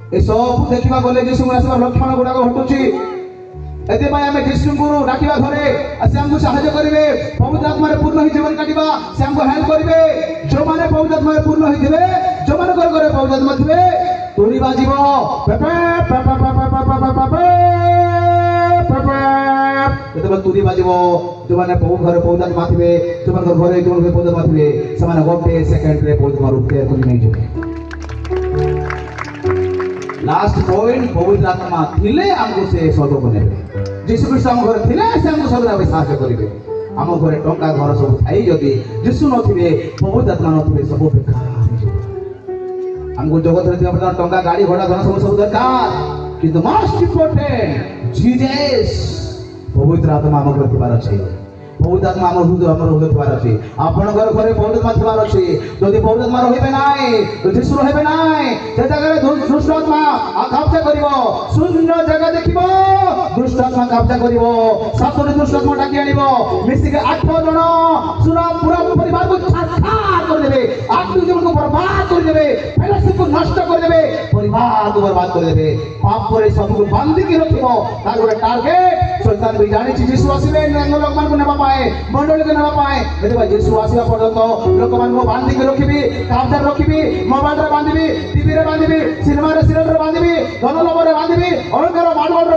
ए सब देखा गले जीशु आसवा लक्षण गुड़ाक घटुची एथिपाई आमे जीशुଙ୍କୁ डाकिबा घरे से हमको सहायता करिवे पवित्र आत्मा रे पूर्ण ही जीवन काटिबा से हमको हेल्प करिवे जो माने पवित्र आत्मा रे पूर्ण ही थिबे जो माने घरे पवित्र आत्मा थिबे तुरी बाजिबो पेपे पेपे पेपे पेपे पेपे पेपे जेतबे तुरी बाजिबो जो माने घरे पवित्र आत्मा थिबे जो माने घरे पवित्र आत्मा थिबे से माने गोटे सेकंड रे पवित्र आत्मा रूप करि नै जिवे लास्ट पॉइंट पवित्र आत्मा थिले हमको से स्वर्ग को नेबे जीशु ख्रीष्ट हम घर थिले से हमको स्वर्ग में साहाय्य करिवे हम घरे टंका घर सब थाई जदी जीशु नथिबे पवित्र आत्मा नथिबे सब बेकार हमको जगत रे थिबा टंका गाड़ी घोड़ा धन सब दरकार किंतु मोस्ट इंपोर्टेंट जीसस पवित्र आत्मा हम घर थिबार अछि पवित्र आत्मा हमर हृदय थिबार अछि आपन घर घरे पवित्र आत्मा थिबार अछि जदि पवित्र आत्मा रहिबे नाइ जीशु रहिबे नाइ से जगह दुष्ट आत्मा कब्जा करिवो शून्य जगह देखिबो दुष्ट आत्मा कब्जा करिवो सातोरी दुष्ट आत्मा डाकी आनिबो मिसी के 8 जण सुना पूरा परिवार को छाछाड़ कर देबे 8 जन को बर्बाद कर देबे फेलोशिप को नष्ट कर देबे परिवार को बर्बाद कर देबे पाप करे सब को बांधी के रखिबो तार गोटे टारगेट शैतान भी जानि छी जीशु आसीबे लोक मान को नेबा पाए मंडली को नेबा पाए एते जीशु आसीबा पर्यंत लोक मान को बांधी के रखिबी काबजार रखिबी मोबाइल रे बांधिबी टीवी रे बांधिबी सिनेमा रे सीरियल रे बांधिबी धन लोभ रे बांधिबी अहंकार मानव